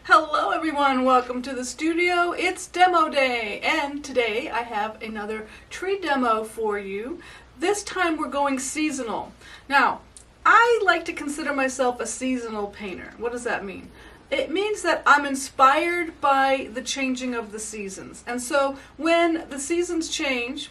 Hello everyone, welcome to the studio. It's demo day, and today I have another tree demo for you. This time we're going seasonal. Now, I like to consider myself a seasonal painter. What does that mean? It means that I'm inspired by the changing of the seasons. And so when the seasons change,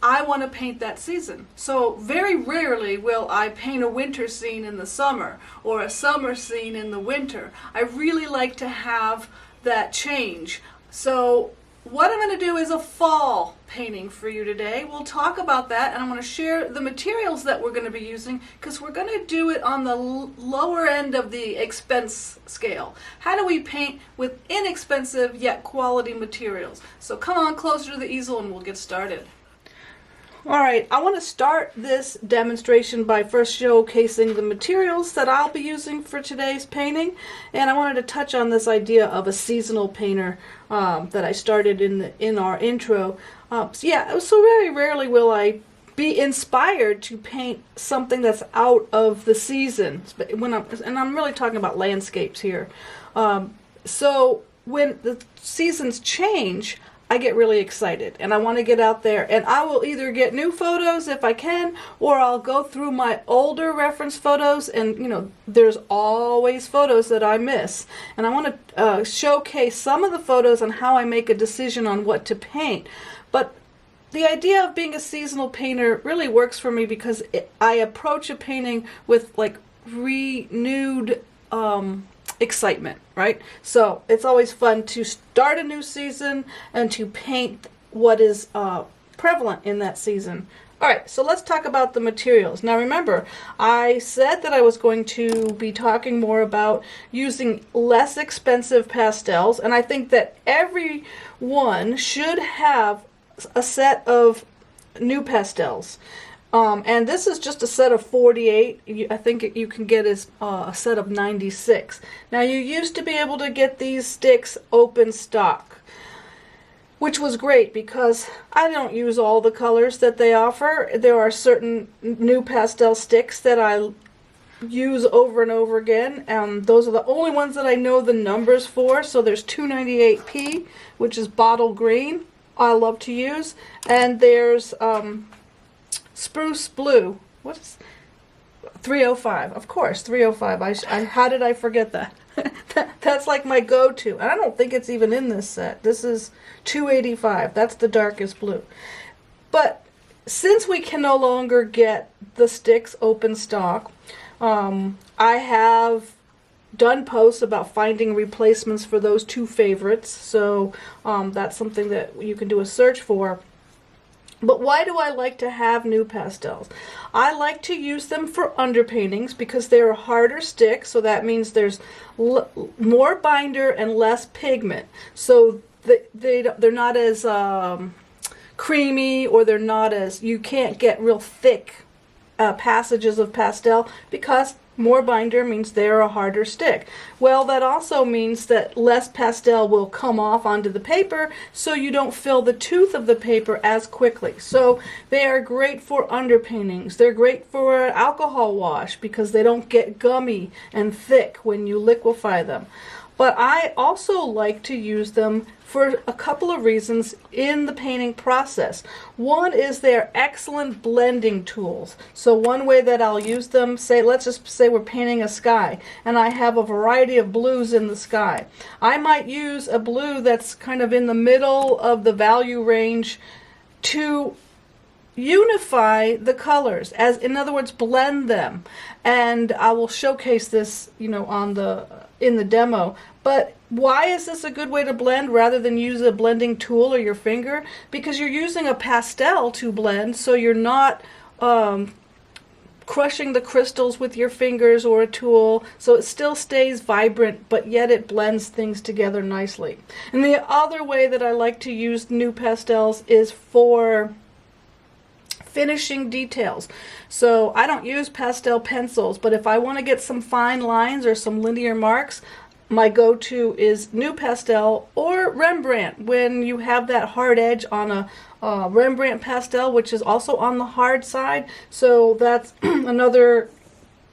I want to paint that season. So very rarely will I paint a winter scene in the summer or a summer scene in the winter. I really like to have that change. So what I'm going to do is a fall painting for you today. We'll talk about that, and I'm going to share the materials that we're going to be using because we're going to do it on the lower end of the expense scale. How do we paint with inexpensive yet quality materials? So come on closer to the easel and we'll get started. Alright, I want to start this demonstration by first showcasing the materials that I'll be using for today's painting, and I wanted to touch on this idea of a seasonal painter that I started in our intro. So very rarely will I be inspired to paint something that's out of the season, and I'm really talking about landscapes here. So when the seasons change, I get really excited and I want to get out there, and I will either get new photos if I can, or I'll go through my older reference photos, and there's always photos that I miss, and I want to showcase some of the photos and how I make a decision on what to paint. But the idea of being a seasonal painter really works for me because I approach a painting with like renewed excitement, right? So it's always fun to start a new season and to paint what is prevalent in that season. Alright, so let's talk about the materials. Now remember, I said that I was going to be talking more about using less expensive pastels, and I think that everyone should have a set of Nupastels. And this is just a set of 48. I think you can get a set of 96. Now, you used to be able to get these sticks open stock, which was great because I don't use all the colors that they offer. There are certain Nupastel sticks that I use over and over again. Those are the only ones that I know the numbers for. So there's 298P, which is bottle green, I love to use. And there's Spruce Blue. What is 305? Of course, 305. How did I forget that? That's like my go-to. And I don't think it's even in this set. This is 285. That's the darkest blue. But since we can no longer get the sticks open stock, I have done posts about finding replacements for those two favorites. So that's something that you can do a search for. But why do I like to have Nupastels? I like to use them for underpaintings because they're a harder stick, so that means there's more binder and less pigment. So they're not as creamy, or they're not as, you can't get real thick passages of pastel because more binder means they're a harder stick. Well, that also means that less pastel will come off onto the paper, so you don't fill the tooth of the paper as quickly. So they are great for underpaintings. They're great for alcohol wash because they don't get gummy and thick when you liquefy them. But I also like to use them for a couple of reasons in the painting process. One is they're excellent blending tools. So one way that I'll use them, let's just say we're painting a sky, and I have a variety of blues in the sky. I might use a blue that's kind of in the middle of the value range to unify the colors, as in other words, blend them. And I will showcase this, in the demo. But why is this a good way to blend rather than use a blending tool or your finger? Because you're using a pastel to blend, so you're not crushing the crystals with your fingers or a tool, so it still stays vibrant, but yet it blends things together nicely. And the other way that I like to use Nupastels is for finishing details. So I don't use pastel pencils, but if I want to get some fine lines or some linear marks, my go-to is Nupastel or Rembrandt when you have that hard edge on a Rembrandt pastel, which is also on the hard side. So that's another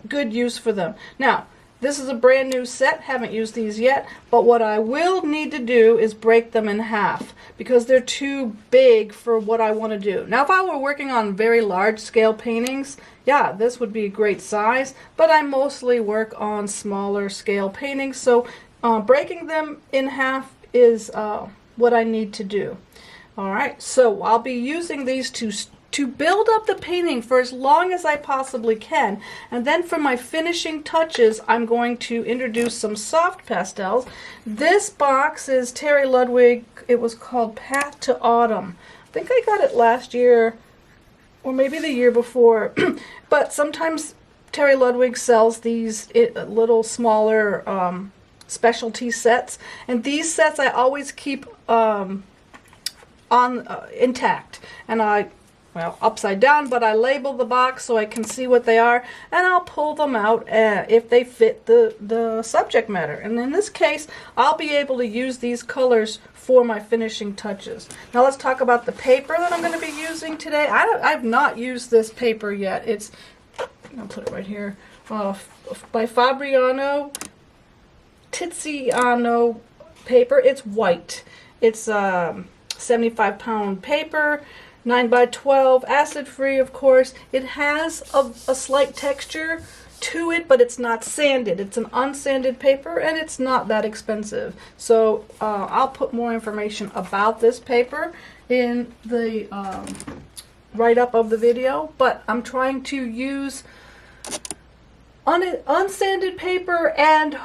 good use for them. Now, This is a brand new set, haven't used these yet, but what I will need to do is break them in half because they're too big for what I want to do. Now if I were working on very large scale paintings, yeah, this would be a great size, but I mostly work on smaller scale paintings, so breaking them in half is what I need to do. Alright, so I'll be using these to build up the painting for as long as I possibly can, and then for my finishing touches I'm going to introduce some soft pastels. This box is Terry Ludwig. It was called Path to Autumn. I think I got it last year or maybe the year before, but sometimes Terry Ludwig sells these little smaller specialty sets, and these sets I always keep intact, and well, upside down, but I label the box so I can see what they are, and I'll pull them out if they fit the subject matter. And in this case, I'll be able to use these colors for my finishing touches. Now let's talk about the paper that I'm going to be using today. I've not used this paper yet. I'll put it right here. By Fabriano Tiziano paper. It's white. It's 75-pound paper. 9x12, acid-free, of course. It has a slight texture to it, but it's not sanded. It's an unsanded paper, and it's not that expensive. So I'll put more information about this paper in the write-up of the video, but I'm trying to use unsanded paper and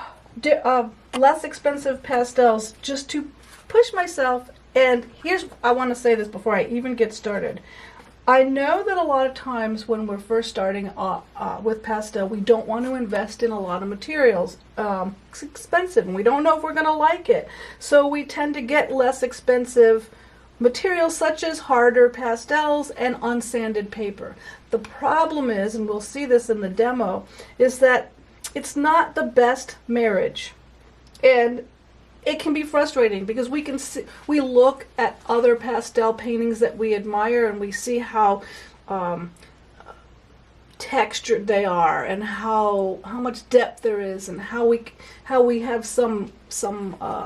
less expensive pastels just to push myself. And I want to say this before I even get started. I know that a lot of times when we're first starting with pastel, we don't want to invest in a lot of materials. It's expensive and we don't know if we're going to like it. So we tend to get less expensive materials such as harder pastels and unsanded paper. The problem is, and we'll see this in the demo, is that it's not the best marriage. And it can be frustrating because we look at other pastel paintings that we admire and we see how textured they are and how much depth there is, and how we have some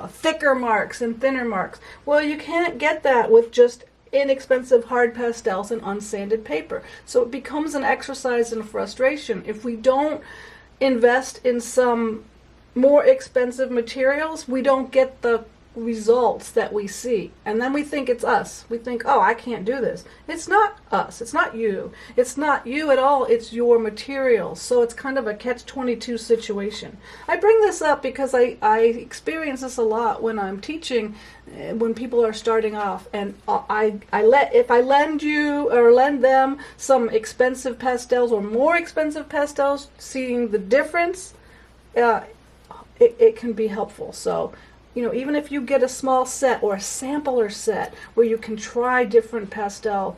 thicker marks and thinner marks. Well, you can't get that with just inexpensive hard pastels and unsanded paper. So it becomes an exercise in frustration if we don't invest in some more expensive materials. We don't get the results that we see, and then we think it's us. We think, oh, I can't do this. It's not us. It's not you. It's not you at all. It's your materials. So it's kind of a catch-22 situation. I bring this up because I experience this a lot when I'm teaching, when people are starting off, and if I lend you or lend them some expensive pastels or more expensive pastels, seeing the difference, it can be helpful. So, even if you get a small set or a sampler set where you can try different pastel,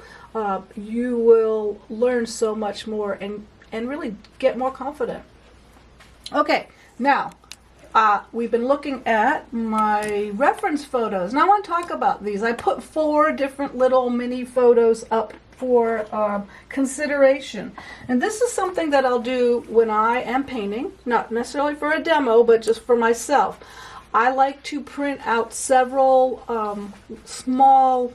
you will learn so much more and really get more confident. Okay, now we've been looking at my reference photos. Now I want to talk about these. I put 4 different little mini photos up for consideration, and this is something that I'll do when I am painting, not necessarily for a demo, but just for myself. I like to print out several small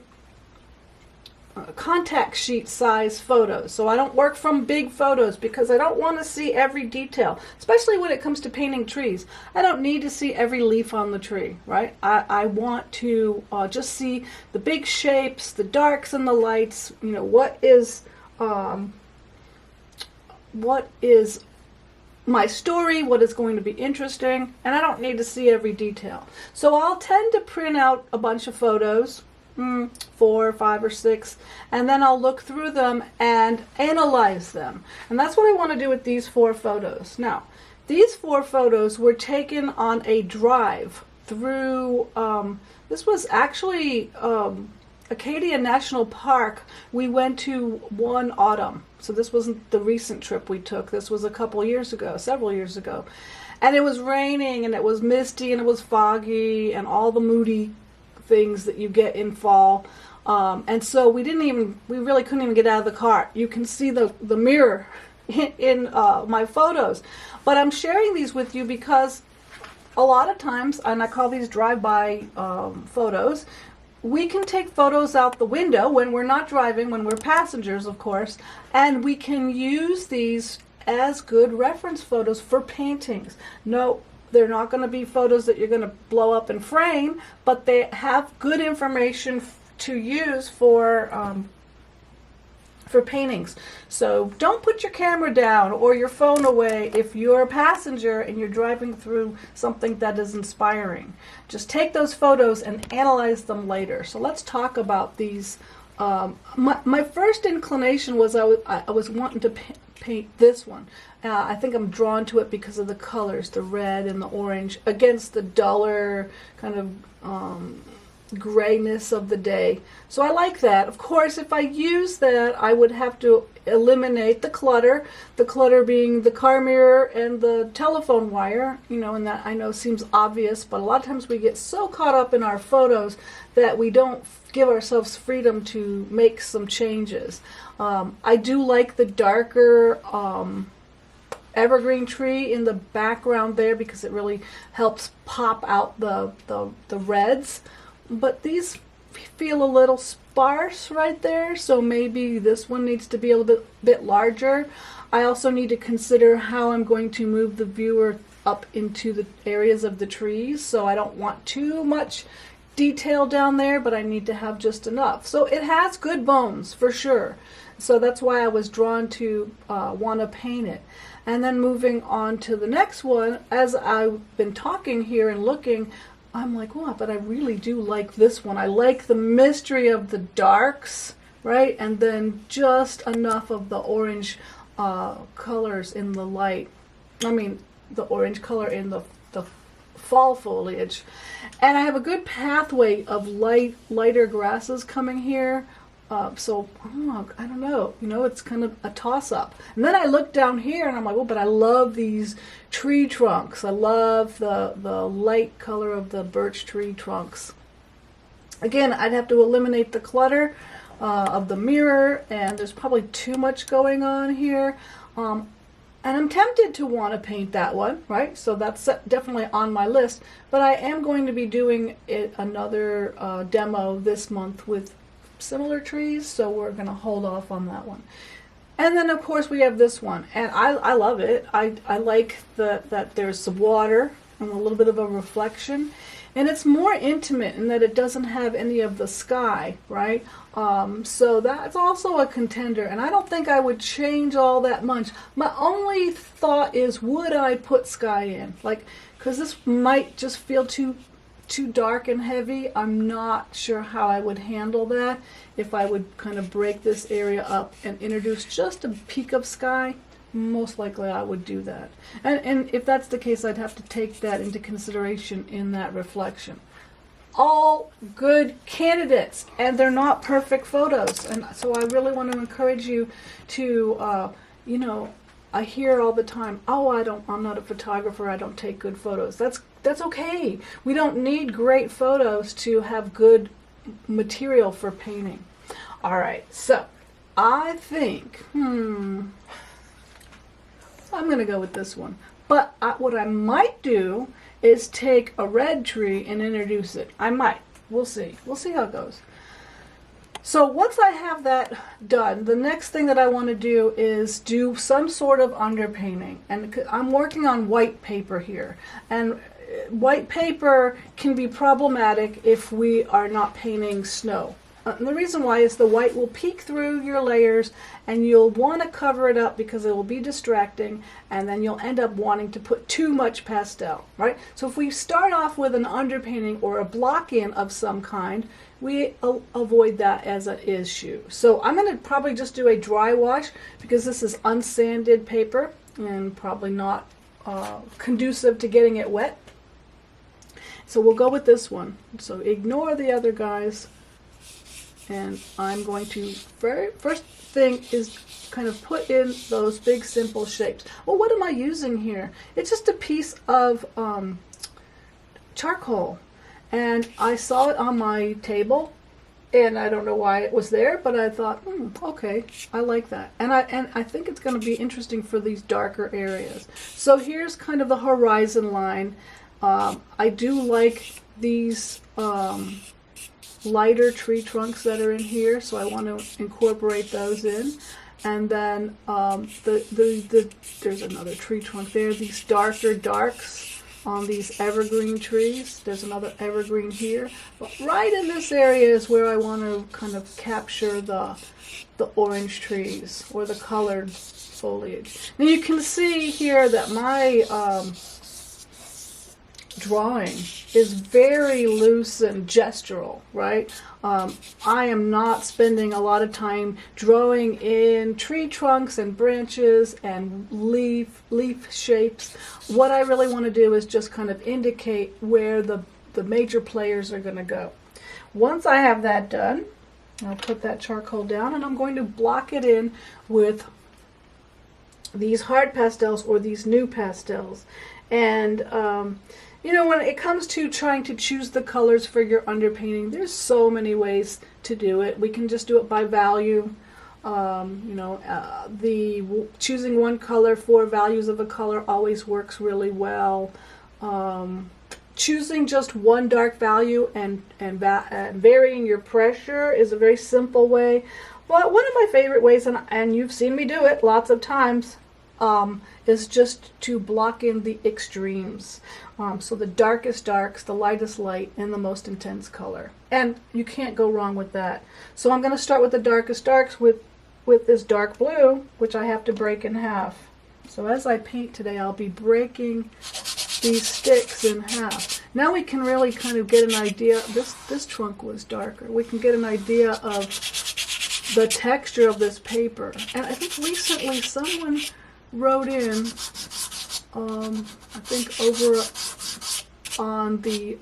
contact sheet size photos. So I don't work from big photos because I don't want to see every detail, especially when it comes to painting trees. I don't need to see every leaf on the tree, right? I want to just see the big shapes, the darks and the lights, what is my story, what is going to be interesting, and I don't need to see every detail. So I'll tend to print out a bunch of photos, 4, 5, or 6, and then I'll look through them and analyze them. And that's what I want to do with these 4 photos. Now, these 4 photos were taken on a drive through, this was actually Acadia National Park. We went to one autumn. So this wasn't the recent trip we took. This was a couple years ago, several years ago. And it was raining, and it was misty, and it was foggy, and all the moody things that you get in fall. And so we really couldn't even get out of the car. You can see the mirror in my photos. But I'm sharing these with you because a lot of times, and I call these drive-by photos, we can take photos out the window when we're not driving, when we're passengers, of course, and we can use these as good reference photos for paintings. No, they're not going to be photos that you're going to blow up and frame, but they have good information to use for paintings. So don't put your camera down or your phone away if you're a passenger and you're driving through something that is inspiring. Just take those photos and analyze them later. So let's talk about these. My first inclination was I was wanting to paint this one. I think I'm drawn to it because of the colors, the red and the orange, against the duller kind of grayness of the day. So I like that. Of course, if I use that, I would have to eliminate the clutter being the car mirror and the telephone wire, and that I know seems obvious, but a lot of times we get so caught up in our photos that we don't give ourselves freedom to make some changes. I do like the darker evergreen tree in the background there because it really helps pop out the reds. But these feel a little sparse right there, so maybe this one needs to be a little bit larger. I also need to consider how I'm going to move the viewer up into the areas of the trees, so I don't want too much detail down there, but I need to have just enough. So it has good bones for sure. So that's why I was drawn to want to paint it. And then moving on to the next one, as I've been talking here and looking, I'm like, wow, but I really do like this one. I like the mystery of the darks, right? And then just enough of the orange colors in the light. I mean, the orange color in the fall foliage. And I have a good pathway of lighter grasses coming here. So, I don't know, it's kind of a toss-up. And then I look down here and I'm like, oh, but I love these tree trunks. I love the light color of the birch tree trunks. Again, I'd have to eliminate the clutter of the mirror, and there's probably too much going on here. And I'm tempted to want to paint that one, right? So that's definitely on my list. But I am going to be doing another demo this month with similar trees, so we're going to hold off on that one. And then of course we have this one, and I love it. I like that there's some water and a little bit of a reflection, and it's more intimate in that it doesn't have any of the sky, right? So that's also a contender, and I don't think I would change all that much. My only thought is, would I put sky in? Because this might just feel too dark and heavy. I'm not sure how I would handle that. If I would kind of break this area up and introduce just a peak of sky, most likely I would do that. And if that's the case, I'd have to take that into consideration in that reflection. All good candidates, and they're not perfect photos. And so I really want to encourage you to, I hear all the time, oh, I'm not a photographer, I don't take good photos. That's okay. We don't need great photos to have good material for painting. All right, so I think, I'm going to go with this one. But what I might do is take a red tree and introduce it. I might. We'll see. We'll see how it goes. So once I have that done, the next thing that I want to do is do some sort of underpainting. And I'm working on white paper here. And white paper can be problematic if we are not painting snow. And the reason why is the white will peek through your layers, and you'll want to cover it up because it will be distracting, and then you'll end up wanting to put too much pastel, right? So if we start off with an underpainting or a block-in of some kind, we avoid that as an issue. So I'm going to probably just do a dry wash because this is unsanded paper and probably not conducive to getting it wet. So we'll go with this one. So ignore the other guys. And I'm going to, first thing is kind of put in those big simple shapes. Well, what am I using here? It's just a piece of charcoal. And I saw it on my table And I don't know why it was there, but I thought, okay, I like that. And I think it's going to be interesting for these darker areas. So here's kind of the horizon line. I do like these lighter tree trunks that are in here, so I want to incorporate those in. And then there's another tree trunk there. These darker darks on these evergreen trees. There's another evergreen here. But right in this area is where I want to kind of capture the orange trees or the colored foliage. Now you can see here that my drawing is very loose and gestural, right? I am not spending a lot of time drawing in tree trunks and branches and leaf shapes. What I really want to do is just kind of indicate where the major players are going to go. Once I have that done, I'll put that charcoal down and I'm going to block it in with these hard pastels or these Nupastels. And you know, when it comes to trying to choose the colors for your underpainting, there's so many ways to do it. We can just do it by value. You know, choosing one color for values of a color always works really well. Choosing just one dark value and varying your pressure is a very simple way. But one of my favorite ways, and you've seen me do it lots of times, is just to block in the extremes. So the darkest darks, the lightest light, and the most intense color. And you can't go wrong with that. So I'm going to start with the darkest darks with this dark blue, which I have to break in half. So as I paint today, I'll be breaking these sticks in half. Now we can really kind of get an idea. This trunk was darker. We can get an idea of the texture of this paper. And I think recently someone wrote in, I think over on the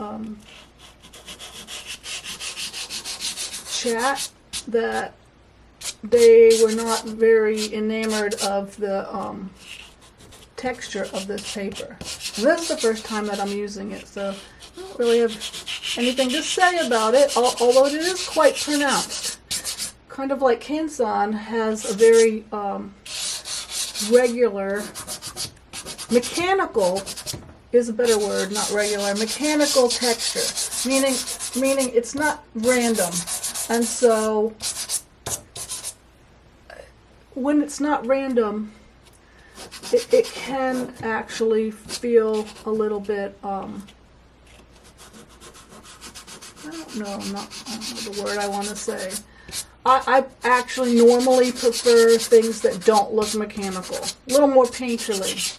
chat, that they were not very enamored of the texture of this paper. And this is the first time that I'm using it, so I don't really have anything to say about it, although it is quite pronounced. Kind of like Kansan has a very regular, mechanical is a better word, not regular, mechanical texture, meaning it's not random. And so when it's not random, it can actually feel a little bit, I don't know the word I want to say. I actually normally prefer things that don't look mechanical, a little more painterly.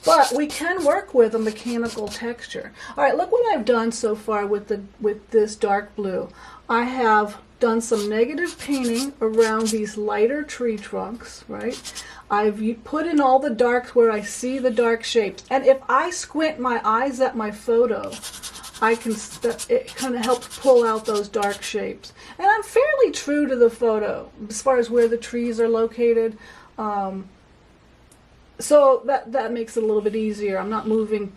But we can work with a mechanical texture. All right, look what I've done so far with this dark blue. I have done some negative painting around these lighter tree trunks, right? I've put in all the darks where I see the dark shapes. And if I squint my eyes at my photo, it kind of helps pull out those dark shapes. And I'm fairly true to the photo as far as where the trees are located. So that makes it a little bit easier. I'm not moving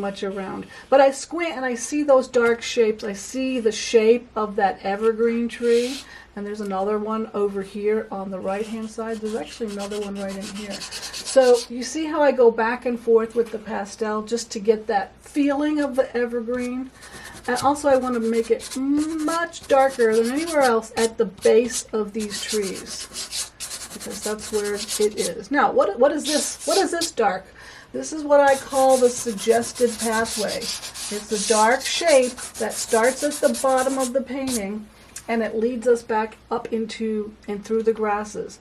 much around. But I squint and I see those dark shapes. I see the shape of that evergreen tree. And there's another one over here on the right hand side. There's actually another one right in here. So you see how I go back and forth with the pastel just to get that feeling of the evergreen. And also I want to make it much darker than anywhere else at the base of these trees, because that's where it is. Now, what is this? What is this dark? This is what I call the suggested pathway. It's a dark shape that starts at the bottom of the painting and it leads us back up into and through the grasses.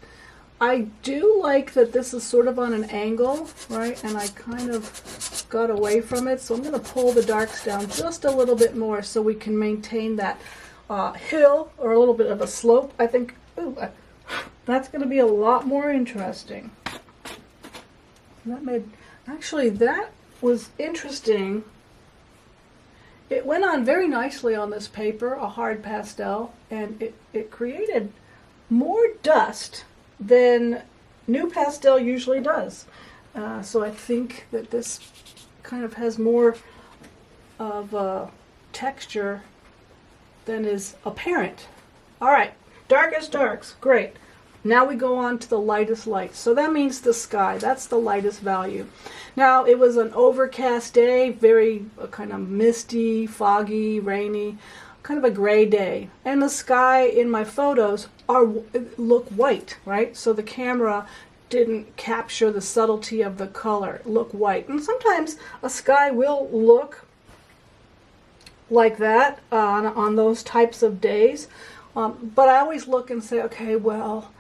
I do like that this is sort of on an angle, right? And I kind of got away from it, so I'm going to pull the darks down just a little bit more so we can maintain that hill or a little bit of a slope. I think, that's going to be a lot more interesting. That was interesting. It went on very nicely on this paper, a hard pastel, and it created more dust than Nupastel usually does. So I think that this kind of has more of a texture than is apparent. All right, darkest darks, great. Now we go on to the lightest light. So that means the sky. That's the lightest value. Now, it was an overcast day, very kind of misty, foggy, rainy, kind of a gray day. And the sky in my photos look white, right? So the camera didn't capture the subtlety of the color, look white. And sometimes a sky will look like that on those types of days. But I always look and say, okay, well,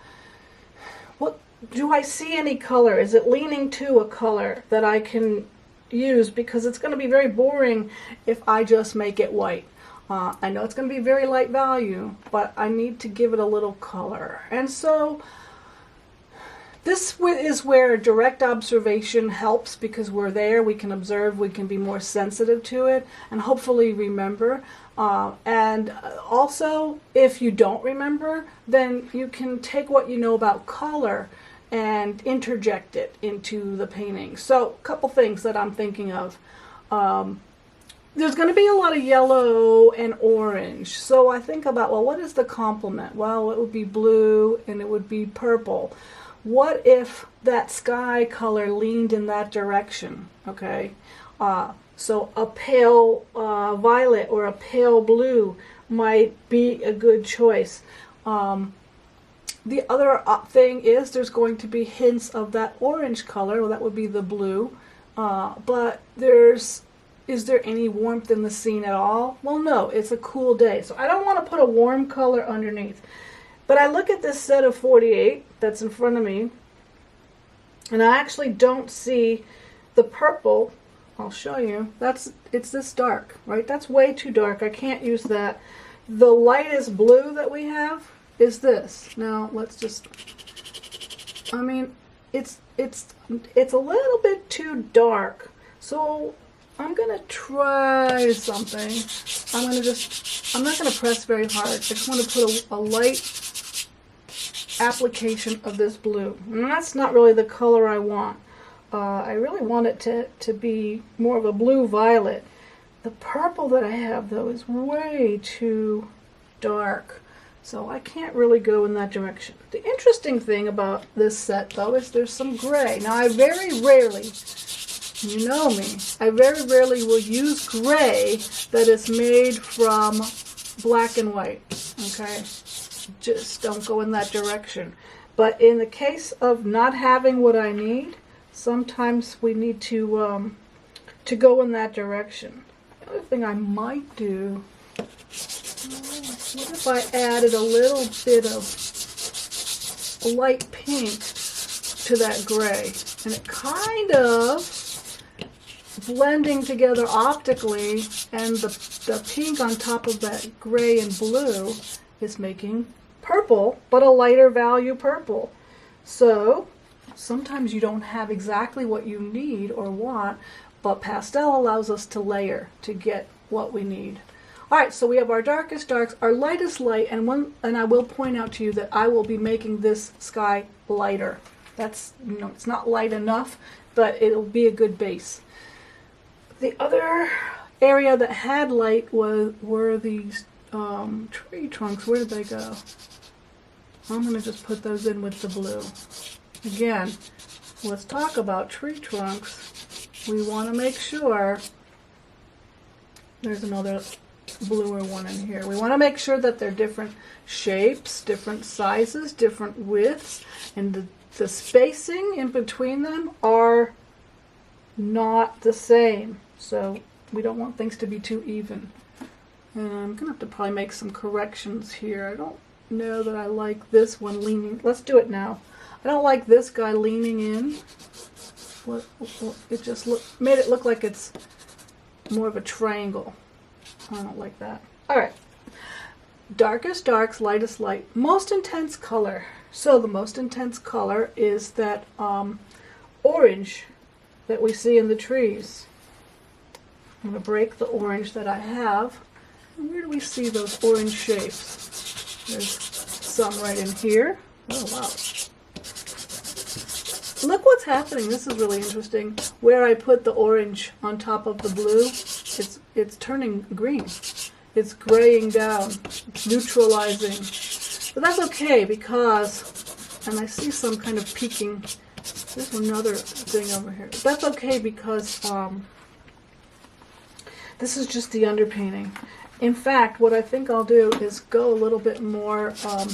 what do I see any color? Is it leaning to a color that I can use? Because it's going to be very boring if I just make it white. I know it's going to be very light value, but I need to give it a little color. And so this is where direct observation helps, because we're there, we can observe, we can be more sensitive to it, and hopefully remember. And also, if you don't remember, then you can take what you know about color and interject it into the painting. So, a couple things that I'm thinking of. There's going to be a lot of yellow and orange. So I think about, well, what is the complement? Well, it would be blue and it would be purple. What if that sky color leaned in that direction? Okay, so a pale violet or a pale blue might be a good choice. The other thing is there's going to be hints of that orange color. Well, that would be the blue. But is there any warmth in the scene at all? Well, no, it's a cool day. So I don't want to put a warm color underneath. But I look at this set of 48 that's in front of me, and I actually don't see the purple. I'll show you. It's this dark, right? That's way too dark. I can't use that. The lightest blue that we have is this. Now let's just, I mean, it's a little bit too dark. So I'm gonna try something. I'm not gonna press very hard. I just want to put a light application of this blue. And that's not really the color I want. I really want it to be more of a blue violet. The purple that I have though is way too dark, so I can't really go in that direction. The interesting thing about this set though is there's some gray. Now I very rarely, you know me, I very rarely will use gray that is made from black and white, okay? Just don't go in that direction. But in the case of not having what I need, sometimes we need to go in that direction. The other thing I might do, what if I added a little bit of light pink to that gray, and it kind of blending together optically, and the pink on top of that gray and blue is making purple, but a lighter value purple. So sometimes you don't have exactly what you need or want, but pastel allows us to layer to get what we need. All right, so we have our darkest darks, our lightest light, and I will point out to you that I will be making this sky lighter. That's, it's not light enough, but it'll be a good base. The other area that had light were these tree trunks. Where did they go? I'm going to just put those in with the blue. Again, let's talk about tree trunks. We want to make sure, there's another bluer one in here. We want to make sure that they're different shapes, different sizes, different widths, and the spacing in between them are not the same. So we don't want things to be too even. And I'm going to have to probably make some corrections here. I don't know that I like this one leaning. Let's do it now. I don't like this guy leaning in. It just made it look like it's more of a triangle. I don't like that. All right. Darkest darks, lightest light. Most intense color. So the most intense color is that orange that we see in the trees. I'm going to break the orange that I have. And where do we see those orange shapes? There's some right in here. Oh, wow. Look what's happening. This is really interesting. Where I put the orange on top of the blue, it's turning green. it's graying down, it's neutralizing. But that's okay because, and I see some kind of peeking, there's another thing over here. That's okay because this is just the underpainting. In fact, what I think I'll do is go a little bit more, a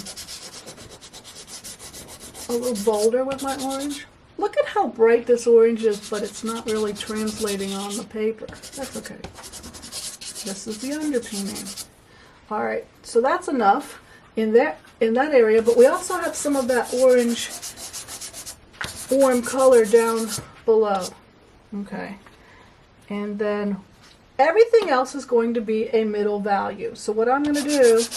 little bolder with my orange. Look at how bright this orange is, but it's not really translating on the paper. That's okay. This is the underpainting. All right, so that's enough in that area, but we also have some of that orange warm color down below. Okay, and then everything else is going to be a middle value. So what I'm going to do is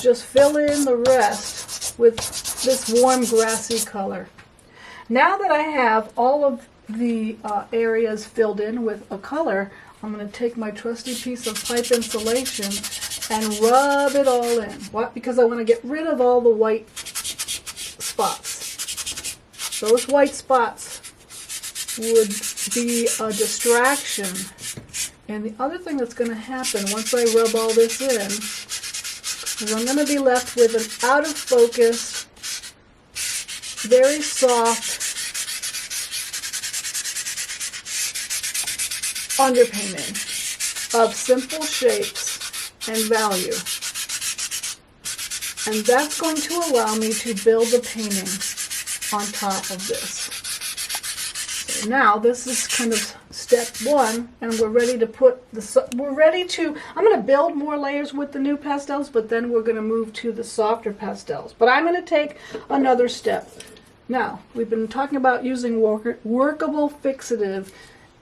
just fill in the rest with this warm grassy color. Now that I have all of the areas filled in with a color, I'm going to take my trusty piece of pipe insulation and rub it all in. What? Because I want to get rid of all the white spots. Those white spots would be a distraction. And the other thing that's going to happen once I rub all this in is I'm going to be left with an out of focus, very soft underpainting of simple shapes and value. And that's going to allow me to build the painting on top of this. So now this is kind of step one, and we're ready to put I'm going to build more layers with the Nupastels, but then we're going to move to the softer pastels. But I'm going to take another step. Now, we've been talking about using workable fixative,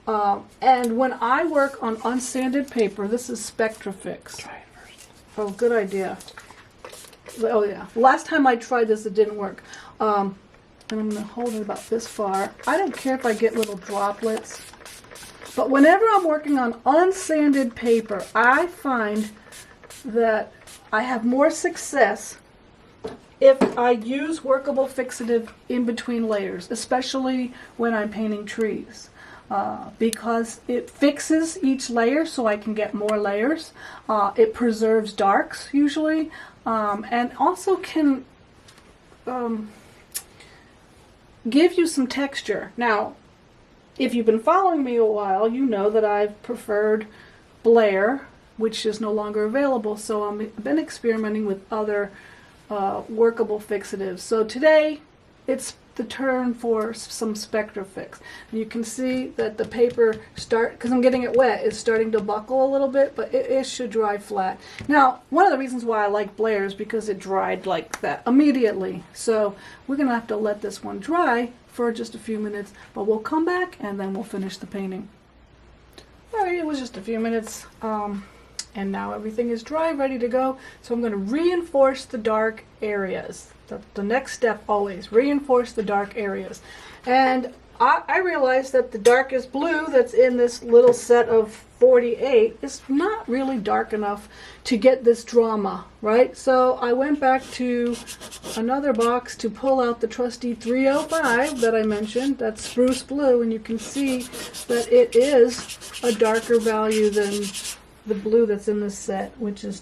and when I work on unsanded paper, this is Spectrafix. Try it first. Oh, good idea. Oh yeah, last time I tried this, it didn't work. And I'm going to hold it about this far. I don't care if I get little droplets, but whenever I'm working on unsanded paper, I find that I have more success if I use workable fixative in between layers, especially when I'm painting trees. Because it fixes each layer so I can get more layers. It preserves darks usually, and also can give you some texture. Now, if you've been following me a while, you know that I've preferred Blair, which is no longer available, so I've been experimenting with other workable fixatives. So today, it's the turn for some Spectrafix. You can see that the paper because I'm getting it wet, is starting to buckle a little bit, but it should dry flat. Now, one of the reasons why I like Blair is because it dried like that immediately. So we're going to have to let this one dry for just a few minutes, but we'll come back and then we'll finish the painting. Alright, it was just a few minutes, and now everything is dry, ready to go. So I'm going to reinforce the dark areas. That's the next step always, reinforce the dark areas. And I realized that the darkest blue that's in this little set of 48 is not really dark enough to get this drama, right? So I went back to another box to pull out the trusty 305 that I mentioned, that's spruce blue, and you can see that it is a darker value than the blue that's in this set, which is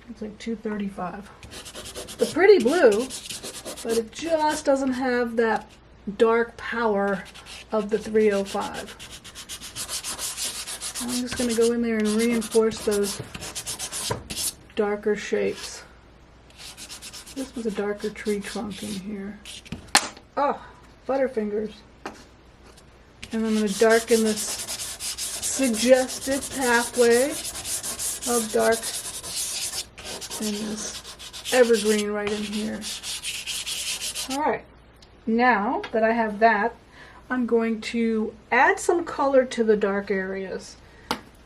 it's like 235. The pretty blue, but it just doesn't have that dark power of the 305. I'm just going to go in there and reinforce those darker shapes. This was a darker tree trunk in here. Oh, butterfingers. And I'm going to darken this suggested pathway of dark and this evergreen right in here. Alright, now that I have that, I'm going to add some color to the dark areas.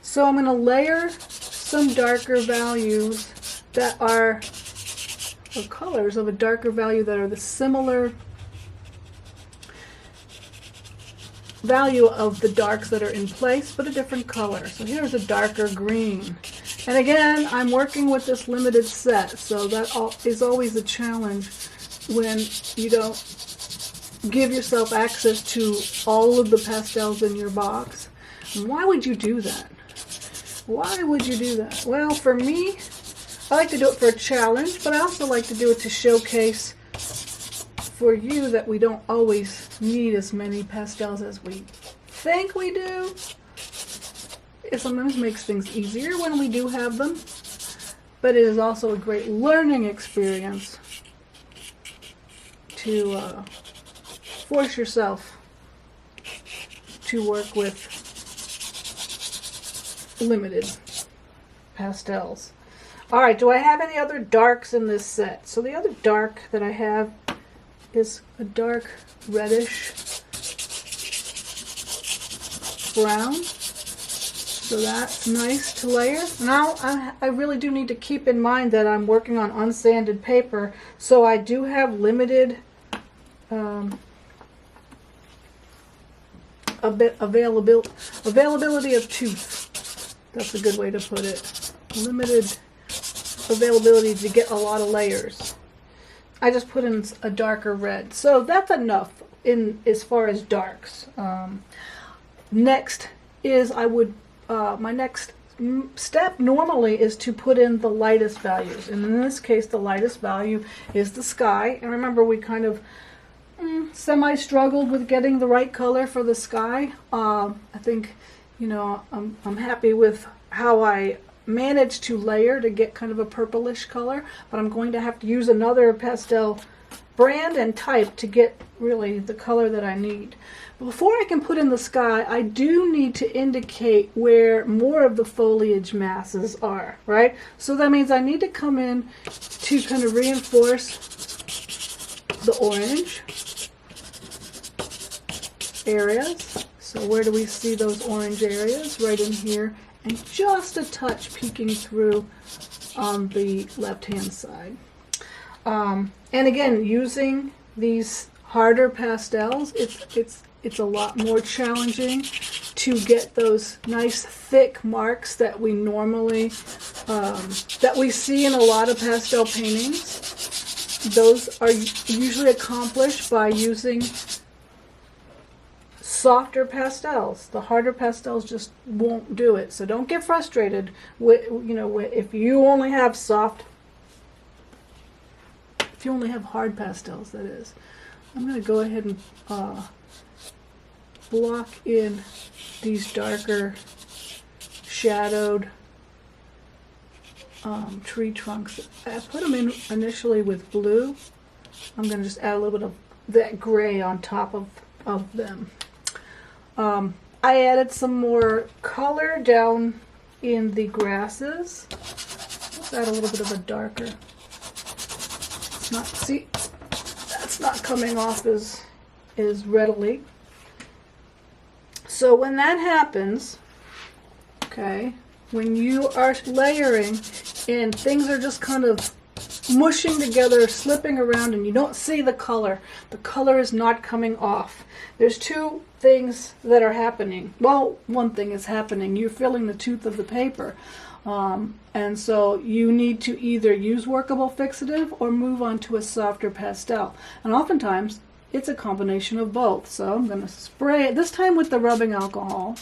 So I'm going to layer some darker values that are, or colors of a darker value that are the similar value of the darks that are in place, but a different color. So here's a darker green. And again, I'm working with this limited set, so that is always a challenge when you don't give yourself access to all of the pastels in your box. And why would you do that? Why would you do that? Well, for me, I like to do it for a challenge, but I also like to do it to showcase for you that we don't always need as many pastels as we think we do. It sometimes makes things easier when we do have them, but it is also a great learning experience to force yourself to work with limited pastels. Alright, do I have any other darks in this set? So the other dark that I have is a dark reddish brown. So that's nice to layer. Now I really do need to keep in mind that I'm working on unsanded paper, so I do have limited availability of tooth. That's a good way to put it. Limited availability to get a lot of layers. I just put in a darker red, so that's enough in as far as darks. Next is my next step normally is to put in the lightest values, and in this case the lightest value is the sky. And remember, we kind of semi-struggled with getting the right color for the sky. I think, you know, I'm happy with how I managed to layer to get kind of a purplish color, but I'm going to have to use another pastel brand and type to get really the color that I need. Before I can put in the sky, I do need to indicate where more of the foliage masses are, right? So that means I need to come in to kind of reinforce the orange areas. So where do we see those orange areas? Right in here, and just a touch peeking through on the left-hand side. And again, using these harder pastels, it's a lot more challenging to get those nice thick marks that we normally that we see in a lot of pastel paintings. Those are usually accomplished by using softer pastels. The harder pastels just won't do it. So don't get frustrated with, you know, if you only have hard pastels, that is. I'm going to go ahead and block in these darker shadowed tree trunks. I put them in initially with blue. I'm going to just add a little bit of that gray on top of them. I added some more color down in the grasses. Let's add a little bit of a darker. It's not, see, that's not coming off as readily. So when that happens, okay, when you are layering and things are just kind of mushing together, slipping around, and you don't see the color is not coming off. There's two things that are happening. Well, one thing is happening. You're filling the tooth of the paper. And so you need to either use workable fixative or move on to a softer pastel. And oftentimes, it's a combination of both. So I'm going to spray it, this time with the rubbing alcohol.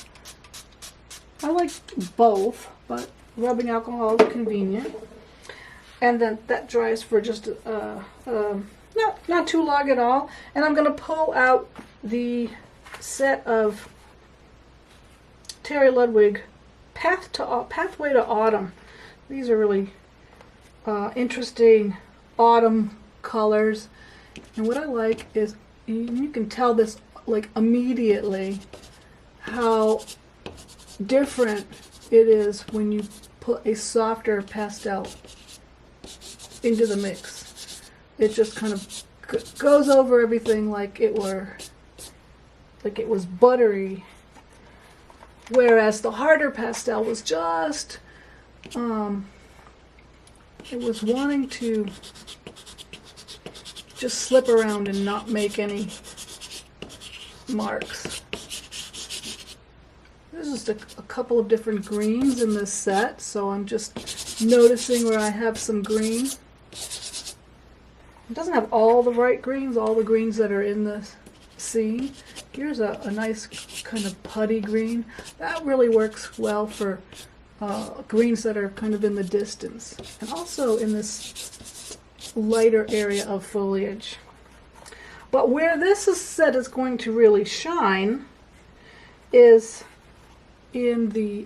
I like both, but rubbing alcohol is convenient. And then that dries for just not too long at all. And I'm going to pull out the set of Terry Ludwig Pathway to Autumn. These are really interesting autumn colors. And what I like is you can tell this like immediately how different it is when you put a softer pastel into the mix. It just kind of goes over everything like it was buttery, whereas the harder pastel was just it was wanting to just slip around and not make any marks. There's just a couple of different greens in this set, so I'm just noticing where I have some green. It doesn't have all the bright greens, all the greens that are in the scene. Here's a nice kind of putty green. That really works well for greens that are kind of in the distance, and also in this lighter area of foliage. But where this set is going to really shine is in the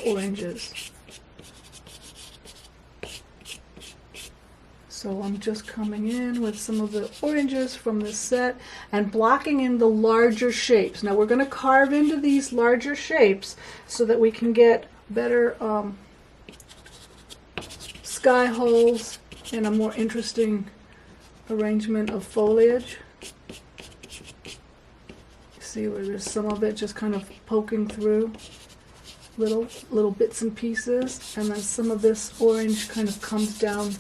oranges. So I'm just coming in with some of the oranges from this set and blocking in the larger shapes. Now we're going to carve into these larger shapes so that we can get better sky holes and a more interesting arrangement of foliage. See where there's some of it just kind of poking through, little bits and pieces, and then some of this orange kind of comes down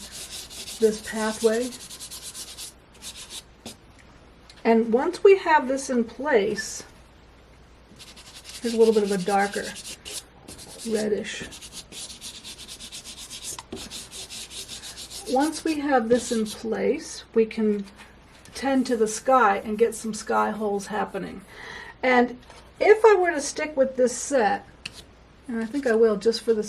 this pathway. And once we have this in place, here's a little bit of a darker reddish. Once we have this in place, we can tend to the sky and get some sky holes happening. And if I were to stick with this set, and I think I will just for the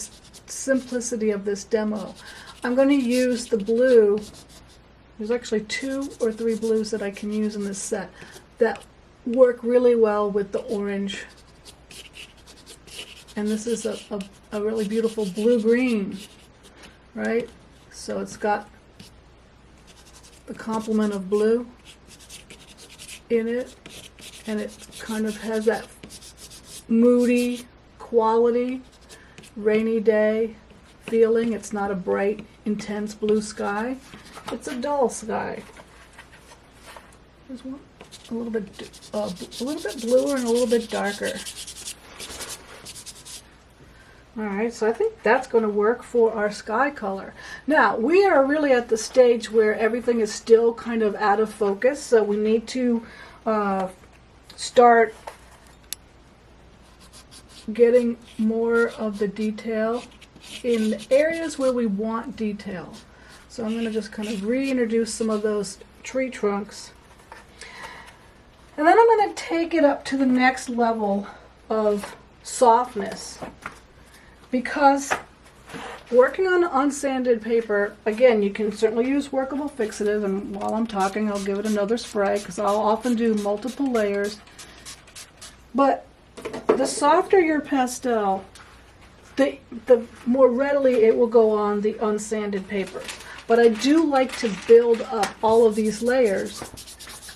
simplicity of this demo, I'm going to use the blue. There's actually 2 or 3 blues that I can use in this set that work really well with the orange. And this is a really beautiful blue-green, right? So it's got the complement of blue in it, and it kind of has that moody quality, rainy day feeling. It's not a bright, intense blue sky. It's a dull sky. There's one a little bit bluer and a little bit darker. All right, so I think that's going to work for our sky color. Now, we are really at the stage where everything is still kind of out of focus, so we need to start getting more of the detail in the areas where we want detail. So I'm going to just kind of reintroduce some of those tree trunks. And then I'm going to take it up to the next level of softness. Because working on unsanded paper, again, you can certainly use workable fixative, and while I'm talking, I'll give it another spray because I'll often do multiple layers. But the softer your pastel, the more readily it will go on the unsanded paper. But I do like to build up all of these layers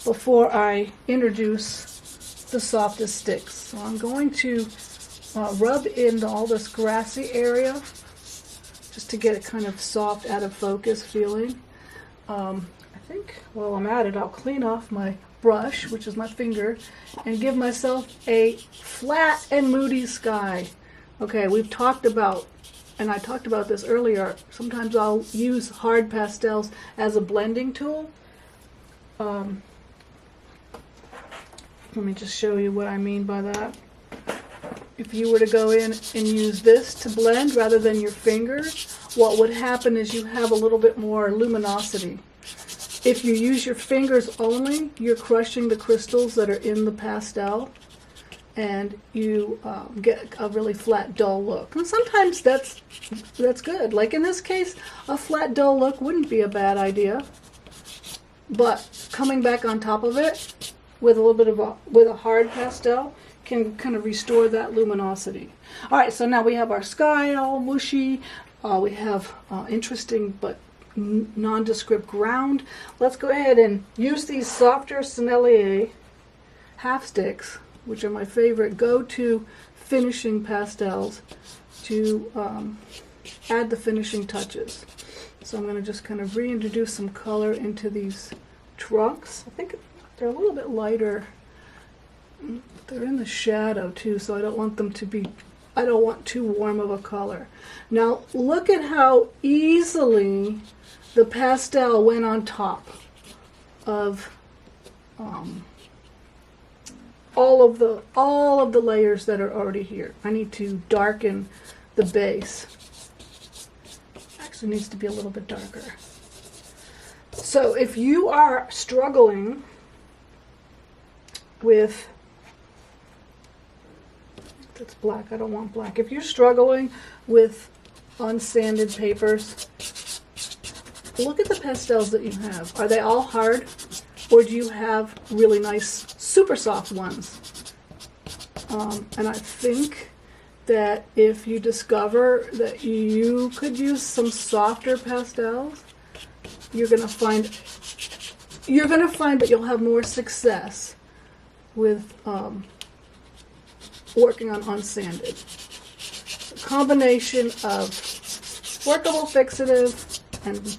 before I introduce the softest sticks. So I'm going to rub into all this grassy area just to get it kind of soft, out of focus feeling. I think while I'm at it, I'll clean off my brush, which is my finger, and give myself a flat and moody sky. Okay, we've talked about, and I talked about this earlier, sometimes I'll use hard pastels as a blending tool. Let me just show you what I mean by that. If you were to go in and use this to blend rather than your fingers, what would happen is you have a little bit more luminosity. If you use your fingers only, you're crushing the crystals that are in the pastel, and you get a really flat, dull look. And sometimes that's good. Like in this case, a flat, dull look wouldn't be a bad idea. But coming back on top of it with a little bit of a hard pastel can kind of restore that luminosity. All right, so now we have our sky all mushy. We have interesting but nondescript ground. Let's go ahead and use these softer Sennelier half sticks, which are my favorite go-to finishing pastels, to add the finishing touches. So I'm going to just kind of reintroduce some color into these trunks. I think they're a little bit lighter. They're in the shadow too, so I don't want them to be, I don't want too warm of a color. Now look at how easily the pastel went on top of all of the layers that are already here. I need to darken the base. Actually needs to be a little bit darker. So if you are struggling with, that's black, I don't want black. If you're struggling with unsanded papers, look at the pastels that you have. Are they all hard, or do you have really nice, super soft ones? And I think that if you discover that you could use some softer pastels, you're gonna find that you'll have more success with working on unsanded. A combination of workable fixative and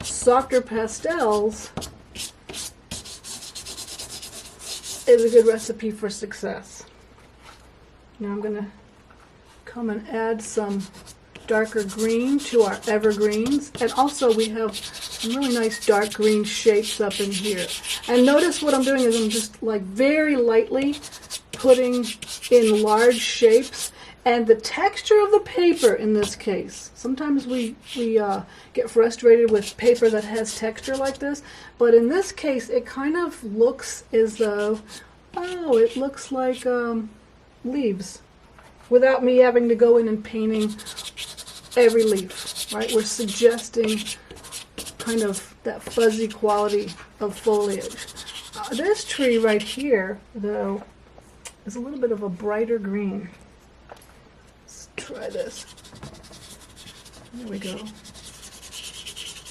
softer pastels is a good recipe for success. Now I'm going to come and add some darker green to our evergreens, and also we have some really nice dark green shapes up in here. And notice what I'm doing is I'm just like very lightly putting in large shapes, and the texture of the paper in this case, sometimes we get frustrated with paper that has texture like this, but in this case it kind of looks as though, oh, it looks like leaves, without me having to go in and painting every leaf, right? We're suggesting kind of that fuzzy quality of foliage. This tree right here, though, is a little bit of a brighter green. Let's try this. There we go.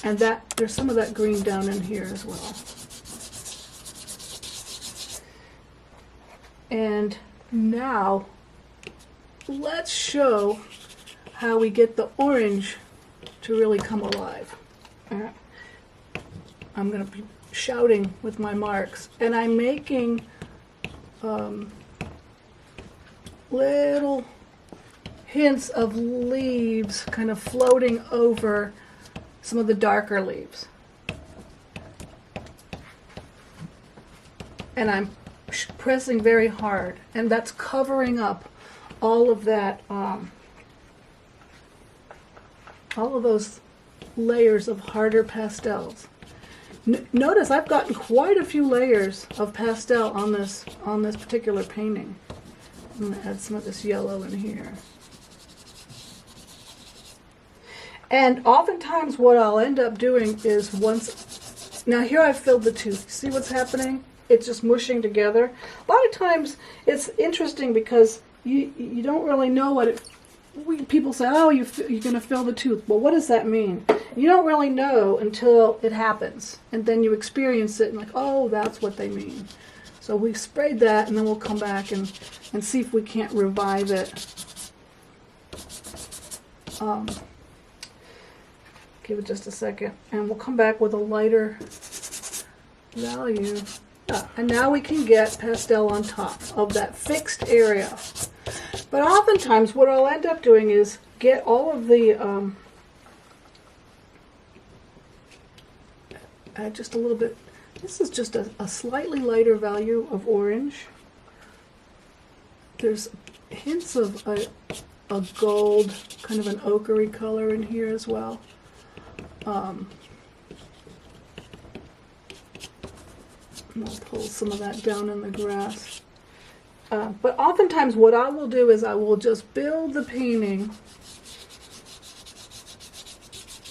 And that, there's some of that green down in here as well. And now, let's show how we get the orange to really come alive. I'm going to be shouting with my marks, and I'm making little hints of leaves kind of floating over some of the darker leaves. And I'm pressing very hard, and that's covering up all of that, all of those layers of harder pastels. Notice I've gotten quite a few layers of pastel on this particular painting. I'm going to add some of this yellow in here. And oftentimes what I'll end up doing is now here I've filled the tooth. See what's happening? It's just mushing together. A lot of times it's interesting because you don't really know what it, people say, oh, you're going to fill the tooth. Well, what does that mean? You don't really know until it happens. And then you experience it and like, oh, that's what they mean. So we sprayed that, and then we'll come back and see if we can't revive it. Give it just a second. And we'll come back with a lighter value. And now we can get pastel on top of that fixed area. But oftentimes what I'll end up doing is get all of the, add just a little bit, this is just a slightly lighter value of orange. There's hints of a gold, kind of an ochre color in here as well. I'll pull some of that down in the grass. But oftentimes what I will do is I will just build the painting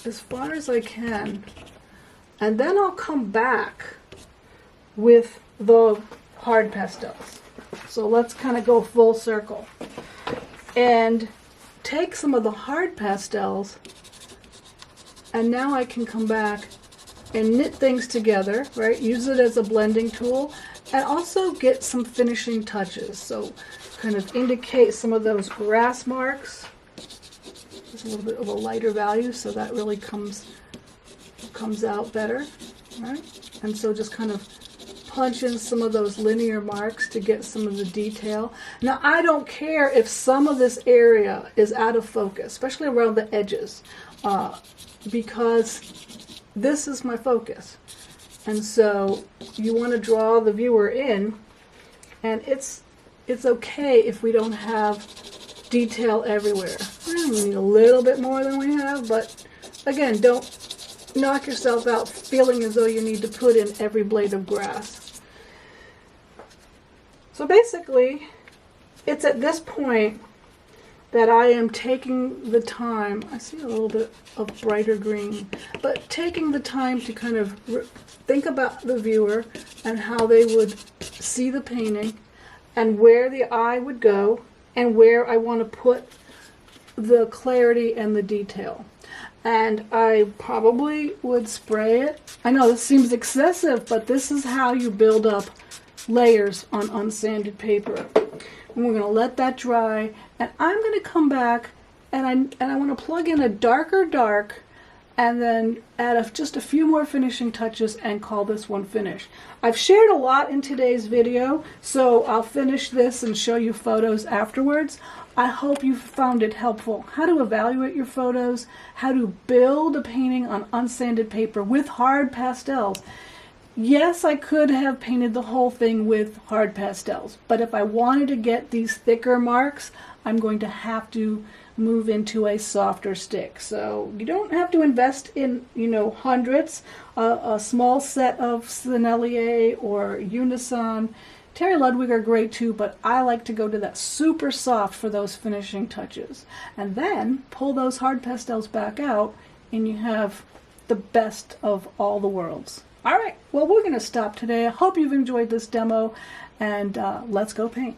as far as I can, and then I'll come back with the hard pastels. So let's kind of go full circle and take some of the hard pastels, and now I can come back and knit things together, right? Use it as a blending tool, and also get some finishing touches. So kind of indicate some of those grass marks. There's a little bit of a lighter value, so that really comes out better, right? And so just kind of punch in some of those linear marks to get some of the detail. Now I don't care if some of this area is out of focus, especially around the edges, because this is my focus. And so you want to draw the viewer in, and it's okay if we don't have detail everywhere. We need a little bit more than we have, but again, don't knock yourself out feeling as though you need to put in every blade of grass. So basically, it's at this point that I am taking the time, I see a little bit of brighter green, but taking the time to kind of think about the viewer and how they would see the painting and where the eye would go and where I want to put the clarity and the detail. And I probably would spray it. I know this seems excessive, but this is how you build up layers on unsanded paper. And we're going to let that dry, and I'm going to come back and I want to plug in a darker dark and then add just a few more finishing touches and call this one finished. I've shared a lot in today's video, so I'll finish this and show you photos afterwards. I hope you found it helpful. How to evaluate your photos, how to build a painting on unsanded paper with hard pastels. Yes, I could have painted the whole thing with hard pastels, but if I wanted to get these thicker marks, I'm going to have to move into a softer stick. So you don't have to invest in, hundreds. A small set of Sennelier or Unison, Terry Ludwig are great too, but I like to go to that super soft for those finishing touches. And then pull those hard pastels back out, and you have the best of all the worlds. All right, well, we're going to stop today. I hope you've enjoyed this demo, and let's go paint.